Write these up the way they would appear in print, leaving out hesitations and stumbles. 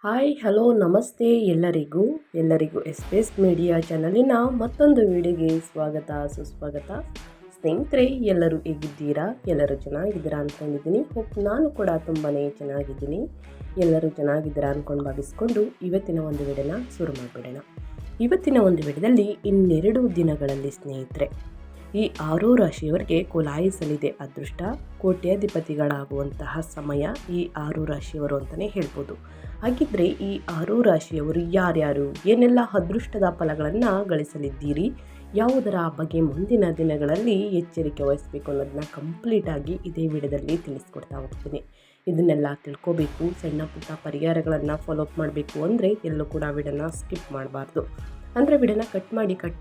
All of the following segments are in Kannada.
ಹಾಯ್ ಹಲೋ ನಮಸ್ತೆ ಎಲ್ಲರಿಗೂ ಎಸ್ ಮೀಡಿಯಾ ಚಾನಲಿನ ಮತ್ತೊಂದು ವಿಡಿಯೋಗೆ ಸ್ವಾಗತ ಸುಸ್ವಾಗತ. ಸ್ನೇಹಿತರೆ, ಎಲ್ಲರೂ ಹೇಗಿದ್ದೀರಾ? ಎಲ್ಲರೂ ಚೆನ್ನಾಗಿದ್ದೀರಾ ಅಂದ್ಕೊಂಡಿದ್ದೀನಿ. ನಾನು ಕೂಡ ತುಂಬಾ ಚೆನ್ನಾಗಿದ್ದೀನಿ. ಎಲ್ಲರೂ ಚೆನ್ನಾಗಿದ್ದೀರಾ ಅಂದ್ಕೊಂಡು ಭಾವಿಸ್ಕೊಂಡು ಇವತ್ತಿನ ಒಂದು ವಿಡಿಯೋನ ಶುರು ಮಾಡಿಬಿಡೋಣ. ಇವತ್ತಿನ ಒಂದು ವಿಡಿಯೋದಲ್ಲಿ ಇನ್ನೆರಡು ದಿನಗಳಲ್ಲಿ ಸ್ನೇಹಿತರೆ ಈ 6 ರಾಶಿಯವರಿಗೆ ಕುಲಾಯಿಸಲಿದೆ ಅದೃಷ್ಟ. ಕೋಟ್ಯಾಧಿಪತಿಗಳಾಗುವಂತಹ ಸಮಯ ಈ 6 ರಾಶಿಯವರು ಅಂತಲೇ ಹೇಳ್ಬೋದು. ಹಾಗಿದ್ರೆ ಈ 6 ರಾಶಿಯವರು ಯಾರ್ಯಾರು, ಏನೆಲ್ಲ ಅದೃಷ್ಟದ ಫಲಗಳನ್ನು ಗಳಿಸಲಿದ್ದೀರಿ, ಯಾವುದರ ಬಗ್ಗೆ ಮುಂದಿನ ದಿನಗಳಲ್ಲಿ ಎಚ್ಚರಿಕೆ ವಹಿಸಬೇಕು ಅನ್ನೋದನ್ನ ಕಂಪ್ಲೀಟಾಗಿ ಇದೇ ವಿಡಿಯೋದಲ್ಲಿ ತಿಳಿಸ್ಕೊಡ್ತಾ ಹೋಗ್ತೀನಿ. ಇದನ್ನೆಲ್ಲ ತಿಳ್ಕೋಬೇಕು, ಸಣ್ಣ ಪುಟ್ಟ ಪರಿಹಾರಗಳನ್ನು ಫಾಲೋಅಪ್ ಮಾಡಬೇಕು ಅಂದರೆ ಎಲ್ಲೂ ಕೂಡ ವಿಡಿಯೋನ ಸ್ಕಿಪ್ ಮಾಡಬಾರ್ದು. ಅಂದರೆ ವಿಡಿಯೋನ ಕಟ್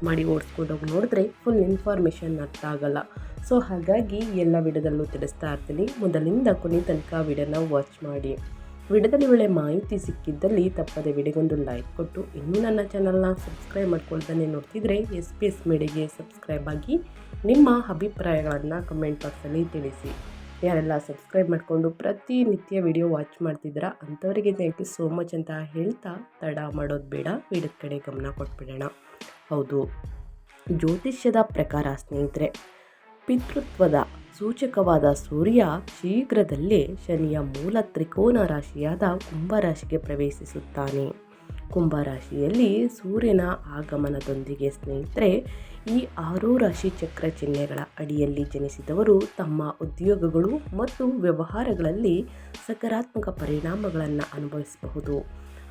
ಮಾಡಿ ಓಡಿಸ್ಕೊಂಡು ಹೋಗಿ ನೋಡಿದ್ರೆ ಫುಲ್ ಇನ್ಫಾರ್ಮೇಷನ್ ಅರ್ಥ ಆಗಲ್ಲ. ಸೊ ಹಾಗಾಗಿ ಎಲ್ಲ ವಿಡಿಯೋದಲ್ಲೂ ತಿಳಿಸ್ತಾ ಇರ್ತೀನಿ. ಮೊದಲಿಂದ ಕೊನೆ ತನಕ ವಿಡಿಯೋನ ವಾಚ್ ಮಾಡಿ. ವಿಡಿಯೋದಲ್ಲಿ ಒಳ್ಳೆ ಮಾಹಿತಿ ಸಿಕ್ಕಿದ್ದಲ್ಲಿ ತಪ್ಪದೆ ವಿಡಿಯೋಗೊಂದು ಲೈಕ್ ಕೊಟ್ಟು, ಇನ್ನೂ ನನ್ನ ಚಾನಲ್ನ ಸಬ್ಸ್ಕ್ರೈಬ್ ಮಾಡ್ಕೊಳ್ತಾನೆ ನೋಡ್ತಿದ್ರೆ ಎಸ್ ಮೀಡಿಯಾಗೆ ಸಬ್ಸ್ಕ್ರೈಬ್ ಆಗಿ ನಿಮ್ಮ ಅಭಿಪ್ರಾಯಗಳನ್ನು ಕಮೆಂಟ್ ಬಾಕ್ಸಲ್ಲಿ ತಿಳಿಸಿ. ಯಾರೆಲ್ಲ ಸಬ್ಸ್ಕ್ರೈಬ್ ಮಾಡಿಕೊಂಡು ಪ್ರತಿನಿತ್ಯ ವಿಡಿಯೋ ವಾಚ್ ಮಾಡ್ತಿದ್ದೀರಾ ಅಂಥವರಿಗೆ ಥ್ಯಾಂಕ್ ಯು ಸೋ ಮಚ್ ಅಂತ ಹೇಳ್ತಾ ತಡ ಮಾಡೋದು ಬೇಡ, ವಿಡಿಯೋದ ಕಡೆ ಗಮನ ಕೊಟ್ಬಿಡೋಣ. ಹೌದು, ಜ್ಯೋತಿಷ್ಯದ ಪ್ರಕಾರ ಸ್ನೇಹಿತರೆ, ಪಿತೃತ್ವದ ಸೂಚಕವಾದ ಸೂರ್ಯ ಶೀಘ್ರದಲ್ಲೇ ಶನಿಯ ಮೂಲ ತ್ರಿಕೋನ ರಾಶಿಯಾದ ಕುಂಭರಾಶಿಗೆ ಪ್ರವೇಶಿಸುತ್ತಾನೆ. ಕುಂಭರಾಶಿಯಲ್ಲಿ ಸೂರ್ಯನ ಆಗಮನದೊಂದಿಗೆ ಸ್ನೇಹಿತರೆ ಈ 6 ರಾಶಿ ಚಕ್ರ ಚಿಹ್ನೆಗಳ ಅಡಿಯಲ್ಲಿ ಜನಿಸಿದವರು ತಮ್ಮ ಉದ್ಯೋಗಗಳು ಮತ್ತು ವ್ಯವಹಾರಗಳಲ್ಲಿ ಸಕಾರಾತ್ಮಕ ಪರಿಣಾಮಗಳನ್ನು ಅನುಭವಿಸಬಹುದು.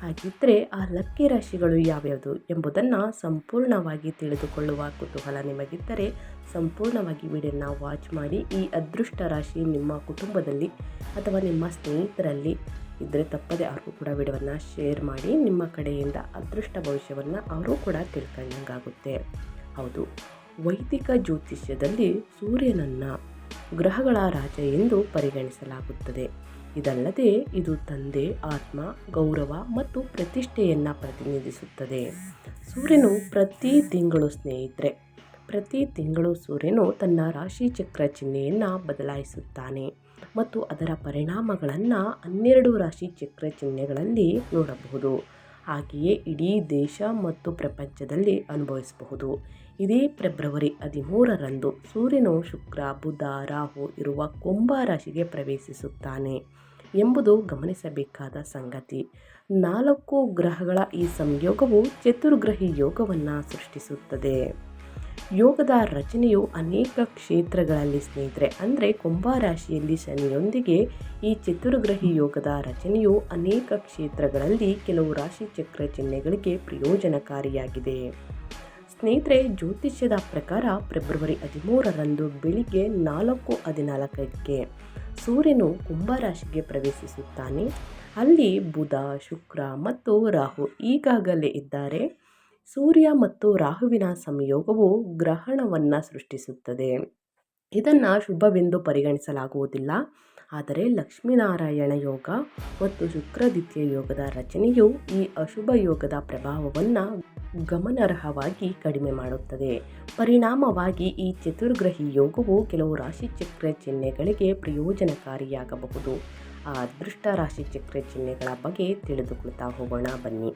ಹಾಗಿದ್ದರೆ ಆ ಲಕ್ಕಿ ರಾಶಿಗಳು ಯಾವ್ಯಾವುದು ಎಂಬುದನ್ನು ಸಂಪೂರ್ಣವಾಗಿ ತಿಳಿದುಕೊಳ್ಳುವ ಕುತೂಹಲ ನಿಮಗಿದ್ದರೆ ಸಂಪೂರ್ಣವಾಗಿ ವಿಡಿಯೋನ ವಾಚ್ ಮಾಡಿ. ಈ ಅದೃಷ್ಟ ರಾಶಿ ನಿಮ್ಮ ಕುಟುಂಬದಲ್ಲಿ ಅಥವಾ ನಿಮ್ಮ ಸ್ನೇಹಿತರಲ್ಲಿ ಇದ್ದರೆ ತಪ್ಪದೆ ಅವ್ರಿಗೂ ಕೂಡ ವಿಡಿಯೋವನ್ನು ಶೇರ್ ಮಾಡಿ. ನಿಮ್ಮ ಕಡೆಯಿಂದ ಅದೃಷ್ಟ ಭವಿಷ್ಯವನ್ನು ಅವರು ಕೂಡ ತಿಳ್ಕೊಂಡಂಗಾಗುತ್ತೆ. ಹೌದು, ವೈದಿಕ ಜ್ಯೋತಿಷ್ಯದಲ್ಲಿ ಸೂರ್ಯನನ್ನು ಗ್ರಹಗಳ ರಾಜ ಎಂದು ಪರಿಗಣಿಸಲಾಗುತ್ತದೆ. ಇದಲ್ಲದೆ ಇದು ತಂದೆ, ಆತ್ಮ, ಗೌರವ ಮತ್ತು ಪ್ರತಿಷ್ಠೆಯನ್ನು ಪ್ರತಿನಿಧಿಸುತ್ತದೆ. ಸೂರ್ಯನು ಪ್ರತಿ ತಿಂಗಳು ಸೂರ್ಯನು ತನ್ನ ರಾಶಿ ಚಕ್ರ ಚಿಹ್ನೆಯನ್ನು ಬದಲಾಯಿಸುತ್ತಾನೆ ಮತ್ತು ಅದರ ಪರಿಣಾಮಗಳನ್ನು 12 ರಾಶಿ ಚಕ್ರ ಚಿಹ್ನೆಗಳಲ್ಲಿ ನೋಡಬಹುದು. ಹಾಗೆಯೇ ಇಡೀ ದೇಶ ಮತ್ತು ಪ್ರಪಂಚದಲ್ಲಿ ಅನುಭವಿಸಬಹುದು. ಇದೇ ಫೆಬ್ರವರಿ 13ರಂದು ಸೂರ್ಯನು ಶುಕ್ರ, ಬುಧ, ರಾಹು ಇರುವ ಕುಂಭ ರಾಶಿಗೆ ಪ್ರವೇಶಿಸುತ್ತಾನೆ ಎಂಬುದು ಗಮನಿಸಬೇಕಾದ ಸಂಗತಿ. 4 ಗ್ರಹಗಳ ಈ ಸಂಯೋಗವು ಚತುರ್ಗ್ರಹಿ ಯೋಗವನ್ನು ಸೃಷ್ಟಿಸುತ್ತದೆ. ಯೋಗದ ರಚನೆಯು ಅನೇಕ ಕ್ಷೇತ್ರಗಳಲ್ಲಿ ಸ್ನೇಹಿತರೆ, ಅಂದರೆ ಕುಂಭ ರಾಶಿಯಲ್ಲಿ ಶನಿಯೊಂದಿಗೆ ಈ ಚತುರ್ಗ್ರಹಿ ಯೋಗದ ರಚನೆಯು ಅನೇಕ ಕ್ಷೇತ್ರಗಳಲ್ಲಿ ಕೆಲವು ರಾಶಿ ಚಕ್ರ ಚಿಹ್ನೆಗಳಿಗೆ ಪ್ರಯೋಜನಕಾರಿಯಾಗಿದೆ. ಸ್ನೇಹಿತರೆ, ಜ್ಯೋತಿಷ್ಯದ ಪ್ರಕಾರ ಫೆಬ್ರವರಿ 13ರಂದು ಬೆಳಿಗ್ಗೆ 4:14ಕ್ಕೆ ಸೂರ್ಯನು ಕುಂಭರಾಶಿಗೆ ಪ್ರವೇಶಿಸುತ್ತಾನೆ. ಅಲ್ಲಿ ಬುಧ, ಶುಕ್ರ ಮತ್ತು ರಾಹು ಈಗಾಗಲೇ ಇದ್ದಾರೆ. ಸೂರ್ಯ ಮತ್ತು ರಾಹುವಿನ ಸಂಯೋಗವು ಗ್ರಹಣವನ್ನು ಸೃಷ್ಟಿಸುತ್ತದೆ. ಇದನ್ನು ಶುಭವೆಂದು ಪರಿಗಣಿಸಲಾಗುವುದಿಲ್ಲ. ಆದರೆ ಲಕ್ಷ್ಮೀನಾರಾಯಣ ಯೋಗ ಮತ್ತು ಶುಕ್ರಾದಿತ್ಯ ಯೋಗದ ರಚನೆಯು ಈ ಅಶುಭ ಯೋಗದ ಪ್ರಭಾವವನ್ನು ಗಮನಾರ್ಹವಾಗಿ ಕಡಿಮೆ ಮಾಡುತ್ತದೆ. ಪರಿಣಾಮವಾಗಿ ಈ ಚತುರ್ಗ್ರಹಿ ಯೋಗವು ಕೆಲವು ರಾಶಿಚಕ್ರ ಚಿಹ್ನೆಗಳಿಗೆ ಪ್ರಯೋಜನಕಾರಿಯಾಗಬಹುದು. ಆ ಅದೃಷ್ಟ ರಾಶಿಚಕ್ರ ಚಿಹ್ನೆಗಳ ಬಗ್ಗೆ ತಿಳಿದುಕೊಳ್ತಾ ಹೋಗೋಣ ಬನ್ನಿ.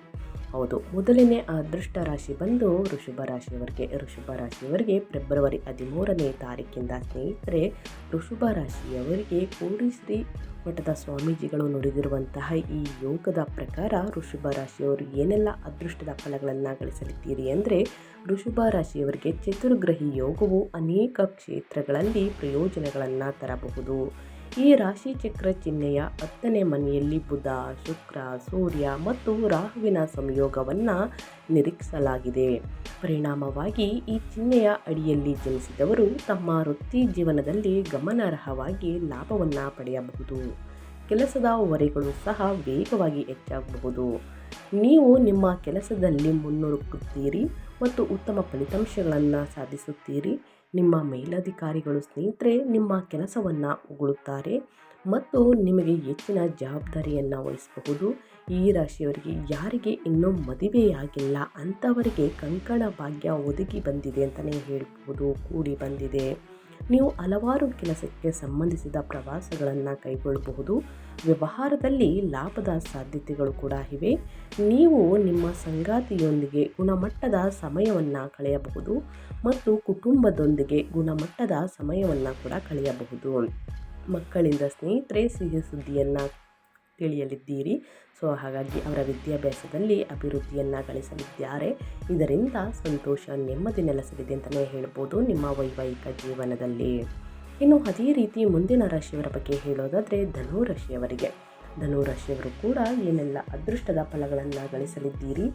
ಹೌದು, ಮೊದಲನೇ ಅದೃಷ್ಟ ರಾಶಿ ಬಂದು ಋಷಭ ರಾಶಿಯವರಿಗೆ ಫೆಬ್ರವರಿ 13ನೇ ತಾರೀಕಿಂದ ಸ್ನೇಹಿತರೆ, ಋಷಭ ರಾಶಿಯವರಿಗೆ ಕೋಡಿಶ್ರೀ ಮಠದ ಸ್ವಾಮೀಜಿಗಳು ನುಡಿದಿರುವಂತಹ ಈ ಯೋಗದ ಪ್ರಕಾರ ಋಷಭ ರಾಶಿಯವರು ಏನೆಲ್ಲ ಅದೃಷ್ಟದ ಫಲಗಳನ್ನು ಗಳಿಸಲಿದ್ದೀರಿ ಅಂದರೆ, ಋಷಭ ರಾಶಿಯವರಿಗೆ ಚತುರ್ಗ್ರಹಿ ಯೋಗವು ಅನೇಕ ಕ್ಷೇತ್ರಗಳಲ್ಲಿ ಪ್ರಯೋಜನಗಳನ್ನು ತರಬಹುದು. ಈ ರಾಶಿ ಚಕ್ರ ಚಿಹ್ನೆಯ 10ನೇ ಮನೆಯಲ್ಲಿ ಬುಧ, ಶುಕ್ರ, ಸೂರ್ಯ ಮತ್ತು ರಾಹುವಿನ ಸಂಯೋಗವನ್ನು ನಿರೀಕ್ಷಿಸಲಾಗಿದೆ. ಪರಿಣಾಮವಾಗಿ ಈ ಚಿಹ್ನೆಯ ಅಡಿಯಲ್ಲಿ ಜನಿಸಿದವರು ತಮ್ಮ ವೃತ್ತಿ ಜೀವನದಲ್ಲಿ ಗಮನಾರ್ಹವಾಗಿ ಲಾಭವನ್ನು ಪಡೆಯಬಹುದು. ಕೆಲಸದ ಹೊರೆಗಳು ಸಹ ವೇಗವಾಗಿ ಹೆಚ್ಚಾಗಬಹುದು. ನೀವು ನಿಮ್ಮ ಕೆಲಸದಲ್ಲಿ ಮುನ್ನುಗ್ಗುತ್ತೀರಿ ಮತ್ತು ಉತ್ತಮ ಫಲಿತಾಂಶಗಳನ್ನು ಸಾಧಿಸುತ್ತೀರಿ. ನಿಮ್ಮ ಮೇಲಧಿಕಾರಿಗಳು ಸ್ನೇಹಿತರೆ ನಿಮ್ಮ ಕೆಲಸವನ್ನು ಹೊಗಳುತ್ತಾರೆ ಮತ್ತು ನಿಮಗೆ ಹೆಚ್ಚಿನ ಜವಾಬ್ದಾರಿಯನ್ನು ವಹಿಸಬಹುದು. ಈ ರಾಶಿಯವರಿಗೆ ಯಾರಿಗೆ ಇನ್ನೂ ಮದುವೆಯಾಗಿಲ್ಲ ಅಂಥವರಿಗೆ ಕಂಕಣ ಭಾಗ್ಯ ಒದಗಿ ಬಂದಿದೆ ಅಂತಲೇ ಹೇಳ್ಬೋದು, ಕೂಡಿ ಬಂದಿದೆ. ನೀವು ಹಲವಾರು ಕೆಲಸಕ್ಕೆ ಸಂಬಂಧಿಸಿದ ಪ್ರವಾಸಗಳನ್ನು ಕೈಗೊಳ್ಳಬಹುದು. ವ್ಯವಹಾರದಲ್ಲಿ ಲಾಭದ ಸಾಧ್ಯತೆಗಳು ಕೂಡ ಇವೆ. ನೀವು ನಿಮ್ಮ ಸಂಗಾತಿಯೊಂದಿಗೆ ಗುಣಮಟ್ಟದ ಸಮಯವನ್ನು ಕಳೆಯಬಹುದು ಮತ್ತು ಕುಟುಂಬದೊಂದಿಗೆ ಗುಣಮಟ್ಟದ ಸಮಯವನ್ನು ಕೂಡ ಕಳೆಯಬಹುದು. ಮಕ್ಕಳಿಂದ ಸ್ನೇಹಿತರೆ ಸಿಹಿ ಸುದ್ದಿಯನ್ನು ತಿಳಿಯಲಿದ್ದೀರಿ. ಹಾಗಾಗಿ ಅವರ ವಿದ್ಯಾಭ್ಯಾಸದಲ್ಲಿ ಅಭಿವೃದ್ಧಿಯನ್ನು ಗಳಿಸಲಿದ್ದಾರೆ. ಇದರಿಂದ ಸಂತೋಷ ನೆಮ್ಮದಿ ನೆಲೆಸಲಿದೆ ಅಂತಲೇ ಹೇಳ್ಬೋದು ನಿಮ್ಮ ವೈವಾಹಿಕ ಜೀವನದಲ್ಲಿ. ಇನ್ನು ಅದೇ ರೀತಿ ಮುಂದಿನ ರಾಶಿಯವರ ಬಗ್ಗೆ ಹೇಳೋದಾದರೆ ಧನು ರಾಶಿಯವರಿಗೆ. ಧನು ರಾಶಿಯವರು ಕೂಡ ಏನೆಲ್ಲ ಅದೃಷ್ಟದ ಫಲಗಳನ್ನು ಗಳಿಸಲಿದ್ದೀರಿ,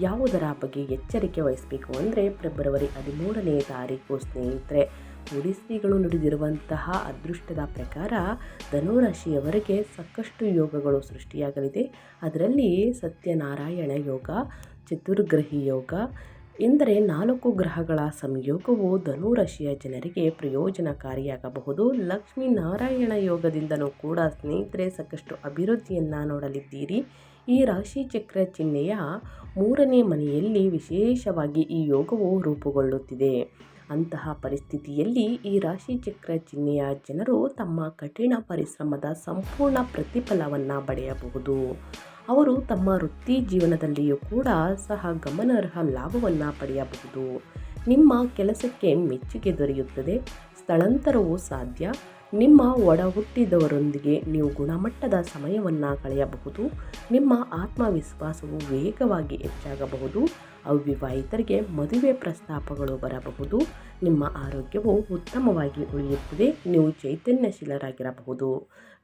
ಯಾವುದರ ಬಗ್ಗೆ ಎಚ್ಚರಿಕೆ ವಹಿಸಬೇಕು ಅಂದರೆ ಫೆಬ್ರವರಿ 13ನೇ ತಾರೀಕು ಸ್ನೇಹಿತರೆ ಶ್ರೀಗಳು ನುಡಿದಿರುವಂತಹ ಅದೃಷ್ಟದ ಪ್ರಕಾರ ಧನುರಾಶಿಯವರಿಗೆ ಸಾಕಷ್ಟು ಯೋಗಗಳು ಸೃಷ್ಟಿಯಾಗಲಿದೆ. ಅದರಲ್ಲಿ ಸತ್ಯನಾರಾಯಣ ಯೋಗ, ಚತುರ್ಗ್ರಹಿ ಯೋಗ ಎಂದರೆ 4 ಗ್ರಹಗಳ ಸಂಯೋಗವು ಧನುರಾಶಿಯ ಜನರಿಗೆ ಪ್ರಯೋಜನಕಾರಿಯಾಗಬಹುದು. ಲಕ್ಷ್ಮೀನಾರಾಯಣ ಯೋಗದಿಂದಲೂ ಕೂಡ ಸ್ನೇಹಿತರೆ ಸಾಕಷ್ಟು ಅಭಿವೃದ್ಧಿಯನ್ನು ನೋಡಲಿದ್ದೀರಿ. ಈ ರಾಶಿ ಚಕ್ರ ಚಿಹ್ನೆಯ 3ನೇ ಮನೆಯಲ್ಲಿ ವಿಶೇಷವಾಗಿ ಈ ಯೋಗವು ರೂಪುಗೊಳ್ಳುತ್ತಿದೆ. ಅಂತಹ ಪರಿಸ್ಥಿತಿಯಲ್ಲಿ ಈ ರಾಶಿ ಚಕ್ರ ಚಿಹ್ನೆಯ ಜನರು ತಮ್ಮ ಕಠಿಣ ಪರಿಶ್ರಮದ ಸಂಪೂರ್ಣ ಪ್ರತಿಫಲವನ್ನು ಪಡೆಯಬಹುದು. ಅವರು ತಮ್ಮ ವೃತ್ತಿ ಜೀವನದಲ್ಲಿಯೂ ಕೂಡ ಸಹ ಗಮನಾರ್ಹ ಲಾಭವನ್ನು ಪಡೆಯಬಹುದು. ನಿಮ್ಮ ಕೆಲಸಕ್ಕೆ ಮೆಚ್ಚುಗೆ ದೊರೆಯುತ್ತದೆ. ಸ್ಥಳಾಂತರವೂ ಸಾಧ್ಯ. ನಿಮ್ಮ ಒಡ ಹುಟ್ಟಿದವರೊಂದಿಗೆ ನೀವು ಗುಣಮಟ್ಟದ ಸಮಯವನ್ನು ಕಳೆಯಬಹುದು. ನಿಮ್ಮ ಆತ್ಮವಿಶ್ವಾಸವು ವೇಗವಾಗಿ ಹೆಚ್ಚಾಗಬಹುದು. ಅವಿವಾಹಿತರಿಗೆ ಮದುವೆ ಪ್ರಸ್ತಾಪಗಳು ಬರಬಹುದು. ನಿಮ್ಮ ಆರೋಗ್ಯವು ಉತ್ತಮವಾಗಿ ಉಳಿಯುತ್ತದೆ. ನೀವು ಚೈತನ್ಯಶೀಲರಾಗಿರಬಹುದು.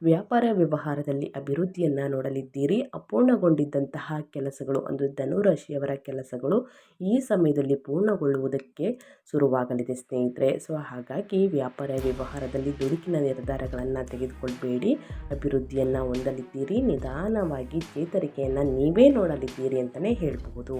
ವ್ಯಾಪಾರ ವ್ಯವಹಾರದಲ್ಲಿ ಅಭಿವೃದ್ಧಿಯನ್ನು ನೋಡಲಿದ್ದೀರಿ. ಅಪೂರ್ಣಗೊಂಡಿದ್ದಂತಹ ಕೆಲಸಗಳು ಅಂದರೆ ಧನುರಾಶಿಯವರ ಕೆಲಸಗಳು ಈ ಸಮಯದಲ್ಲಿ ಪೂರ್ಣಗೊಳ್ಳುವುದಕ್ಕೆ ಶುರುವಾಗಲಿದೆ ಸ್ನೇಹಿತರೆ. ಹಾಗಾಗಿ ವ್ಯಾಪಾರ ವ್ಯವಹಾರದಲ್ಲಿ ದುಡುಕಿನ ನಿರ್ಧಾರಗಳನ್ನು ತೆಗೆದುಕೊಳ್ಬೇಡಿ. ಅಭಿವೃದ್ಧಿಯನ್ನು ಹೊಂದಲಿದ್ದೀರಿ. ನಿಧಾನವಾಗಿ ಚೇತರಿಕೆಯನ್ನು ನೀವೇ ನೋಡಲಿದ್ದೀರಿ ಅಂತಲೇ ಹೇಳಬಹುದು.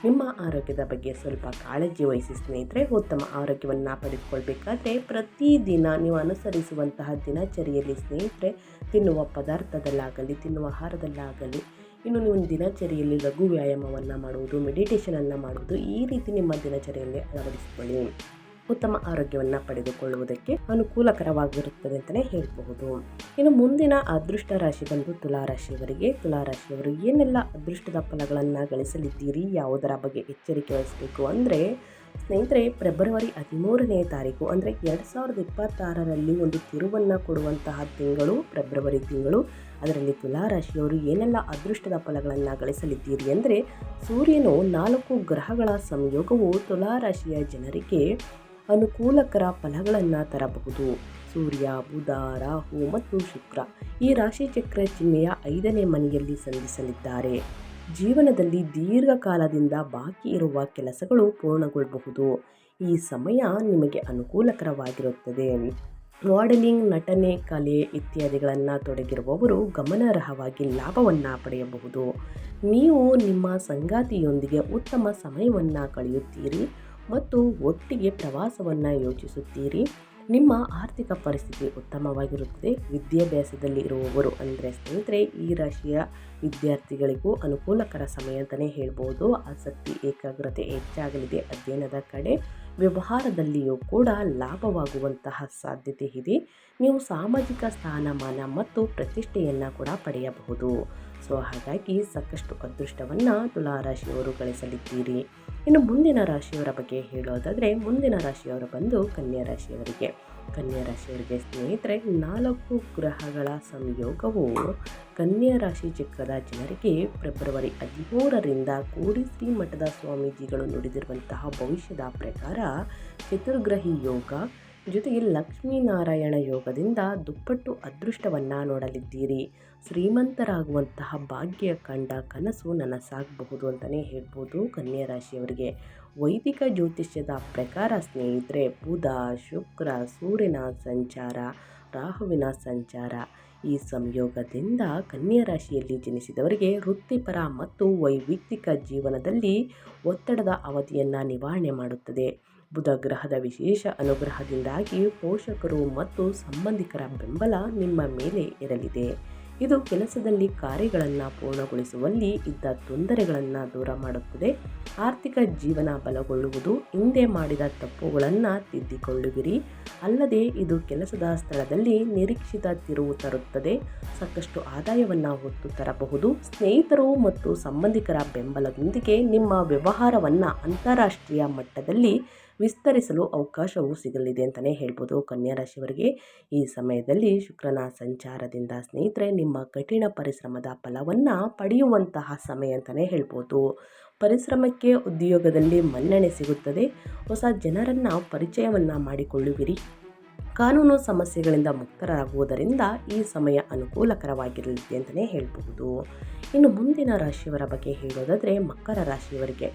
ನಿಮ್ಮ ಆರೋಗ್ಯದ ಬಗ್ಗೆ ಸ್ವಲ್ಪ ಕಾಳಜಿ ವಹಿಸಿ ಸ್ನೇಹಿತರೆ. ಉತ್ತಮ ಆರೋಗ್ಯವನ್ನು ಪಡೆದುಕೊಳ್ಬೇಕಾದ್ರೆ ಪ್ರತಿದಿನ ನೀವು ಅನುಸರಿಸುವಂತಹ ದಿನಚರಿಯಲ್ಲಿ ಸ್ನೇಹಿತರೆ ತಿನ್ನುವ ಪದಾರ್ಥದಲ್ಲಾಗಲಿ ತಿನ್ನುವ ಆಹಾರದಲ್ಲಾಗಲಿ ಇನ್ನು ನೀವು ದಿನಚರಿಯಲ್ಲಿ ಲಘು ವ್ಯಾಯಾಮವನ್ನು ಮಾಡುವುದು, ಮೆಡಿಟೇಷನನ್ನು ಮಾಡುವುದು ಈ ರೀತಿ ನಿಮ್ಮ ದಿನಚರಿಯಲ್ಲಿ ಅಳವಡಿಸಿಕೊಳ್ಳಿ. ಉತ್ತಮ ಆರೋಗ್ಯವನ್ನು ಪಡೆದುಕೊಳ್ಳುವುದಕ್ಕೆ ಅನುಕೂಲಕರವಾಗಿರುತ್ತದೆ ಅಂತಲೇ ಹೇಳಬಹುದು. ಇನ್ನು ಮುಂದಿನ ಅದೃಷ್ಟ ರಾಶಿ ಬಂದು ತುಲಾರಾಶಿಯವರಿಗೆ. ತುಲಾರಾಶಿಯವರು ಏನೆಲ್ಲ ಅದೃಷ್ಟದ ಫಲಗಳನ್ನು ಗಳಿಸಲಿದ್ದೀರಿ, ಯಾವುದರ ಬಗ್ಗೆ ಎಚ್ಚರಿಕೆ ವಹಿಸಬೇಕು ಅಂದರೆ ಸ್ನೇಹಿತರೆ ಫೆಬ್ರವರಿ 13ನೇ ತಾರೀಕು ಅಂದರೆ 2026ರಲ್ಲಿ ಒಂದು ತಿರುವನ್ನು ಕೊಡುವಂತಹ ತಿಂಗಳು ಫೆಬ್ರವರಿ ತಿಂಗಳು. ಅದರಲ್ಲಿ ತುಲಾರಾಶಿಯವರು ಏನೆಲ್ಲ ಅದೃಷ್ಟದ ಫಲಗಳನ್ನು ಗಳಿಸಲಿದ್ದೀರಿ ಅಂದರೆ ಸೂರ್ಯನು 4 ಗ್ರಹಗಳ ಸಂಯೋಗವು ತುಲಾರಾಶಿಯ ಜನರಿಗೆ ಅನುಕೂಲಕರ ಫಲಗಳನ್ನು ತರಬಹುದು. ಸೂರ್ಯ, ಬುಧ, ರಾಹು ಮತ್ತು ಶುಕ್ರ ಈ ರಾಶಿ ಚಕ್ರ ಚಿಹ್ನೆಯ 5ನೇ ಮನೆಯಲ್ಲಿ ಸಂಧಿಸಲಿದ್ದಾರೆ. ಜೀವನದಲ್ಲಿ ದೀರ್ಘಕಾಲದಿಂದ ಬಾಕಿ ಇರುವ ಕೆಲಸಗಳು ಪೂರ್ಣಗೊಳ್ಳಬಹುದು. ಈ ಸಮಯ ನಿಮಗೆ ಅನುಕೂಲಕರವಾಗಿರುತ್ತದೆ. ಮಾಡೆಲಿಂಗ್, ನಟನೆ, ಕಲೆ ಇತ್ಯಾದಿಗಳನ್ನು ತೊಡಗಿರುವವರು ಗಮನಾರ್ಹವಾಗಿ ಲಾಭವನ್ನು ಪಡೆಯಬಹುದು. ನೀವು ನಿಮ್ಮ ಸಂಗಾತಿಯೊಂದಿಗೆ ಉತ್ತಮ ಸಮಯವನ್ನು ಕಳೆಯುತ್ತೀರಿ ಮತ್ತು ಒಟ್ಟಿಗೆ ಪ್ರವಾಸವನ್ನು ಯೋಚಿಸುತ್ತೀರಿ. ನಿಮ್ಮ ಆರ್ಥಿಕ ಪರಿಸ್ಥಿತಿ ಉತ್ತಮವಾಗಿರುತ್ತದೆ. ವಿದ್ಯಾಭ್ಯಾಸದಲ್ಲಿ ಇರುವವರು ಅಂದರೆ ಸ್ನೇಹಿತರೆ ಈ ರಾಶಿಯ ವಿದ್ಯಾರ್ಥಿಗಳಿಗೂ ಅನುಕೂಲಕರ ಸಮಯ ಅಂತಲೇ ಹೇಳ್ಬೋದು. ಆಸಕ್ತಿ, ಏಕಾಗ್ರತೆ ಹೆಚ್ಚಾಗಲಿದೆ ಅಧ್ಯಯನದ ಕಡೆ. ವ್ಯವಹಾರದಲ್ಲಿಯೂ ಕೂಡ ಲಾಭವಾಗುವಂತಹ ಸಾಧ್ಯತೆ ಇದೆ. ನೀವು ಸಾಮಾಜಿಕ ಸ್ಥಾನಮಾನ ಮತ್ತು ಪ್ರತಿಷ್ಠೆಯನ್ನು ಕೂಡ ಪಡೆಯಬಹುದು. ಹಾಗಾಗಿ ಸಾಕಷ್ಟು ಅದೃಷ್ಟವನ್ನು ತುಲಾರಾಶಿಯವರು ಗಳಿಸಲಿದ್ದೀರಿ. ಇನ್ನು ಮುಂದಿನ ರಾಶಿಯವರ ಬಗ್ಗೆ ಹೇಳೋದಾದರೆ ಮುಂದಿನ ರಾಶಿಯವರು ಬಂದು ಕನ್ಯಾ ರಾಶಿಯವರಿಗೆ. ಕನ್ಯಾ ರಾಶಿಯವರಿಗೆ ಸ್ನೇಹಿತರೆ 4 ಗ್ರಹಗಳ ಸಂಯೋಗವು ಕನ್ಯಾ ರಾಶಿ ಚಕ್ರದ ಜನರಿಗೆ ಫೆಬ್ರವರಿ 13ರಿಂದ ಶ್ರೀ ಮಠದ ಸ್ವಾಮೀಜಿಗಳು ನುಡಿದಿರುವಂತಹ ಭವಿಷ್ಯದ ಪ್ರಕಾರ ಚತುರ್ಗ್ರಹಿ ಯೋಗ ಜೊತೆಗೆ ಲಕ್ಷ್ಮೀನಾರಾಯಣ ಯೋಗದಿಂದ ದುಪ್ಪಟ್ಟು ಅದೃಷ್ಟವನ್ನು ನೋಡಲಿದ್ದೀರಿ. ಶ್ರೀಮಂತರಾಗುವಂತಹ ಭಾಗ್ಯ ಕಂಡ ಕನಸು ನನಸಾಗಬಹುದು ಅಂತಲೇ ಹೇಳ್ಬೋದು. ಕನ್ಯಾ ರಾಶಿಯವರಿಗೆ ವೈದಿಕ ಜ್ಯೋತಿಷ್ಯದ ಪ್ರಕಾರ ಸ್ನೇಹಿತರೆ ಬುಧ, ಶುಕ್ರ, ಸೂರ್ಯನ ಸಂಚಾರ, ರಾಹುವಿನ ಸಂಚಾರ ಈ ಸಂಯೋಗದಿಂದ ಕನ್ಯಾ ರಾಶಿಯಲ್ಲಿ ಜನಿಸಿದವರಿಗೆ ವೃತ್ತಿಪರ ಮತ್ತು ವೈಯಕ್ತಿಕ ಜೀವನದಲ್ಲಿ ಒತ್ತಡದ ಅವಧಿಯನ್ನು ನಿವಾರಣೆ ಮಾಡುತ್ತದೆ. ಬುಧ ಗ್ರಹದ ವಿಶೇಷ ಅನುಗ್ರಹದಿಂದಾಗಿ ಪೋಷಕರು ಮತ್ತು ಸಂಬಂಧಿಕರ ಬೆಂಬಲ ನಿಮ್ಮ ಮೇಲೆ ಇರಲಿದೆ. ಇದು ಕೆಲಸದಲ್ಲಿ ಕಾರ್ಯಗಳನ್ನು ಪೂರ್ಣಗೊಳಿಸುವಲ್ಲಿ ಇದ್ದ ತೊಂದರೆಗಳನ್ನು ದೂರ ಮಾಡುತ್ತದೆ. ಆರ್ಥಿಕ ಜೀವನ ಬಲಗೊಳ್ಳುವುದು. ಹಿಂದೆ ಮಾಡಿದ ತಪ್ಪುಗಳನ್ನು ತಿದ್ದಿಕೊಳ್ಳುವಿರಿ. ಅಲ್ಲದೆ ಇದು ಕೆಲಸದ ಸ್ಥಳದಲ್ಲಿ ನಿರೀಕ್ಷಿತ ತಿರುವು ತರುತ್ತದೆ. ಸಾಕಷ್ಟು ಆದಾಯವನ್ನು ಹೊತ್ತು ತರಬಹುದು. ಸ್ನೇಹಿತರು ಮತ್ತು ಸಂಬಂಧಿಕರ ಬೆಂಬಲದೊಂದಿಗೆ ನಿಮ್ಮ ವ್ಯವಹಾರವನ್ನು ಅಂತಾರಾಷ್ಟ್ರೀಯ ಮಟ್ಟದಲ್ಲಿ ವಿಸ್ತರಿಸಲು ಅವಕಾಶವೂ ಸಿಗಲಿದೆ ಅಂತಲೇ ಹೇಳ್ಬೋದು. ಕನ್ಯಾ ರಾಶಿಯವರಿಗೆ ಈ ಸಮಯದಲ್ಲಿ ಶುಕ್ರನ ಸಂಚಾರದಿಂದ ಸ್ನೇಹಿತರೆ ನಿಮ್ಮ ಕಠಿಣ ಪರಿಶ್ರಮದ ಫಲವನ್ನು ಪಡೆಯುವಂತಹ ಸಮಯ ಅಂತಲೇ ಹೇಳ್ಬೋದು. ಪರಿಶ್ರಮಕ್ಕೆ ಉದ್ಯೋಗದಲ್ಲಿ ಮನ್ನಣೆ ಸಿಗುತ್ತದೆ. ಹೊಸ ಜನರನ್ನು ಪರಿಚಯವನ್ನು ಮಾಡಿಕೊಳ್ಳುವಿರಿ. ಕಾನೂನು ಸಮಸ್ಯೆಗಳಿಂದ ಮುಕ್ತರಾಗುವುದರಿಂದ ಈ ಸಮಯ ಅನುಕೂಲಕರವಾಗಿರಲಿದೆ ಅಂತಲೇ ಹೇಳಬಹುದು. ಇನ್ನು ಮುಂದಿನ ರಾಶಿಯವರ ಬಗ್ಗೆ ಹೇಳೋದಾದರೆ ಮಕರ ರಾಶಿಯವರಿಗೆ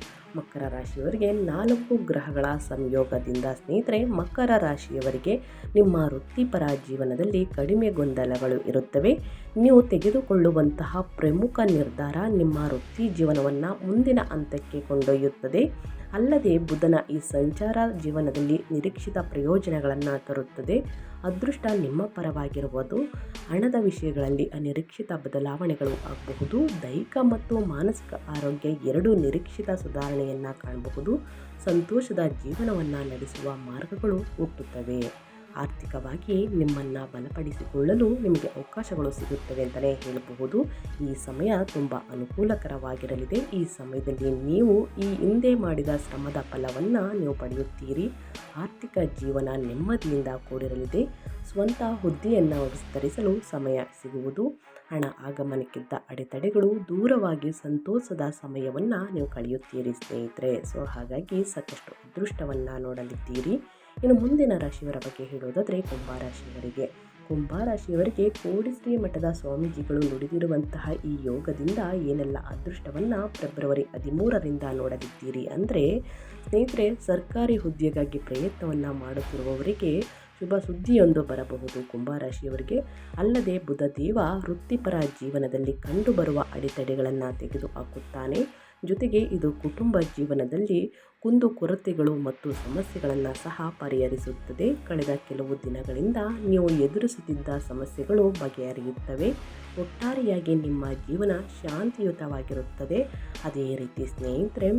4 ಗ್ರಹಗಳ ಸಂಯೋಗದಿಂದ ಸ್ನೇಹಿತರೆ ಮಕರ ರಾಶಿಯವರಿಗೆ ನಿಮ್ಮ ವೃತ್ತಿಪರ ಜೀವನದಲ್ಲಿ ಕಡಿಮೆ ಗೊಂದಲಗಳು ಇರುತ್ತವೆ. ನೀವು ತೆಗೆದುಕೊಳ್ಳುವಂತಹ ಪ್ರಮುಖ ನಿರ್ಧಾರ ನಿಮ್ಮ ವೃತ್ತಿ ಜೀವನವನ್ನು ಮುಂದಿನ ಹಂತಕ್ಕೆ ಕೊಂಡೊಯ್ಯುತ್ತದೆ. ಅಲ್ಲದೆ ಬುಧನ ಈ ಸಂಚಾರ ಜೀವನದಲ್ಲಿ ನಿರೀಕ್ಷಿತ ಪ್ರಯೋಜನಗಳನ್ನು ತರುತ್ತದೆ. ಅದೃಷ್ಟ ನಿಮ್ಮ ಪರವಾಗಿರುವುದು. ಹಣದ ವಿಷಯಗಳಲ್ಲಿ ಅನಿರೀಕ್ಷಿತ ಬದಲಾವಣೆಗಳು ಆಗಬಹುದು. ದೈಹಿಕ ಮತ್ತು ಮಾನಸಿಕ ಆರೋಗ್ಯ ಎರಡೂ ನಿರೀಕ್ಷಿತ ಸುಧಾರಣೆಯನ್ನು ಕಾಣಬಹುದು. ಸಂತೋಷದ ಜೀವನವನ್ನು ನಡೆಸುವ ಮಾರ್ಗಗಳು ಹುಟ್ಟುತ್ತವೆ. ಆರ್ಥಿಕವಾಗಿ ನಿಮ್ಮನ್ನು ಬಲಪಡಿಸಿಕೊಳ್ಳಲು ನಿಮಗೆ ಅವಕಾಶಗಳು ಸಿಗುತ್ತವೆ ಅಂತಲೇ ಹೇಳಬಹುದು. ಈ ಸಮಯ ತುಂಬ ಅನುಕೂಲಕರವಾಗಿರಲಿದೆ. ಈ ಸಮಯದಲ್ಲಿ ನೀವು ಈ ಹಿಂದೆ ಮಾಡಿದ ಶ್ರಮದ ಫಲವನ್ನು ನೀವು ಪಡೆಯುತ್ತೀರಿ. ಆರ್ಥಿಕ ಜೀವನ ನೆಮ್ಮದಿಯಿಂದ ಕೂಡಿರಲಿದೆ. ಸ್ವಂತ ಹುದ್ದೆಯನ್ನು ವಿಸ್ತರಿಸಲು ಸಮಯ ಸಿಗುವುದು. ಹಣ ಆಗಮನಕ್ಕಿದ್ದ ಅಡೆತಡೆಗಳು ದೂರವಾಗಿ ಸಂತೋಷದ ಸಮಯವನ್ನು ನೀವು ಕಳೆಯುತ್ತೀರಿ ಸ್ನೇಹಿತರೆ. ಹಾಗಾಗಿ ಸಾಕಷ್ಟು ಅದೃಷ್ಟವನ್ನು ನೋಡಲಿದ್ದೀರಿ. ಇನ್ನು ಮುಂದಿನ ರಾಶಿಯವರ ಬಗ್ಗೆ ಹೇಳೋದಾದರೆ ಕುಂಭರಾಶಿಯವರಿಗೆ ಕೋಡಿ ಶ್ರೀ ಮಠದ ಸ್ವಾಮೀಜಿಗಳು ನುಡಿದಿರುವಂತಹ ಈ ಯೋಗದಿಂದ ಏನೆಲ್ಲ ಅದೃಷ್ಟವನ್ನು ಫೆಬ್ರವರಿ 13ರಿಂದ ನೋಡಲಿದ್ದೀರಿ ಅಂದರೆ ಸ್ನೇಹಿತರೆ, ಸರ್ಕಾರಿ ಹುದ್ದೆಗಾಗಿ ಪ್ರಯತ್ನವನ್ನು ಮಾಡುತ್ತಿರುವವರಿಗೆ ಶುಭ ಸುದ್ದಿಯೊಂದು ಬರಬಹುದು ಕುಂಭರಾಶಿಯವರಿಗೆ. ಅಲ್ಲದೆ ಬುಧದೇವ ವೃತ್ತಿಪರ ಜೀವನದಲ್ಲಿ ಕಂಡುಬರುವ ಅಡೆತಡೆಗಳನ್ನು ತೆಗೆದುಹಾಕುತ್ತಾನೆ. ಜೊತೆಗೆ ಇದು ಕುಟುಂಬ ಜೀವನದಲ್ಲಿ ಕುಂದುಕೊರತೆಗಳು ಮತ್ತು ಸಮಸ್ಯೆಗಳನ್ನು ಸಹ ಪರಿಹರಿಸುತ್ತದೆ. ಕಳೆದ ಕೆಲವು ದಿನಗಳಿಂದ ನೀವು ಎದುರಿಸುತ್ತಿದ್ದ ಸಮಸ್ಯೆಗಳು ಬಗೆಹರಿಯುತ್ತವೆ. ಒಟ್ಟಾರೆಯಾಗಿ ನಿಮ್ಮ ಜೀವನ ಶಾಂತಿಯುತವಾಗಿರುತ್ತದೆ. ಅದೇ ರೀತಿ ಸ್ನೇಹಿತರೆ,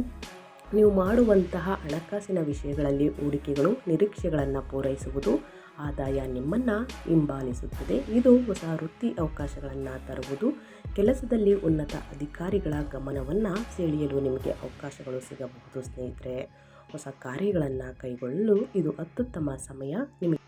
ನೀವು ಮಾಡುವಂತಹ ಹಣಕಾಸಿನ ವಿಷಯಗಳಲ್ಲಿ ಹೂಡಿಕೆಗಳು ನಿರೀಕ್ಷೆಗಳನ್ನು ಪೂರೈಸುವುದು. ಆದಾಯ ನಿಮ್ಮನ್ನು ಹಿಂಬಾಲಿಸುತ್ತದೆ. ಇದು ಹೊಸ ವೃತ್ತಿ ಅವಕಾಶಗಳನ್ನು ತರುವುದು. ಕೆಲಸದಲ್ಲಿ ಉನ್ನತ ಅಧಿಕಾರಿಗಳ ಗಮನವನ್ನು ಸೆಳೆಯಲು ನಿಮಗೆ ಅವಕಾಶಗಳು ಸಿಗಬಹುದು ಸ್ನೇಹಿತರೆ. ಹೊಸ ಕಾರ್ಯಗಳನ್ನು ಕೈಗೊಳ್ಳಲು ಇದು ಅತ್ಯುತ್ತಮ ಸಮಯ. ನಿಮಗೆ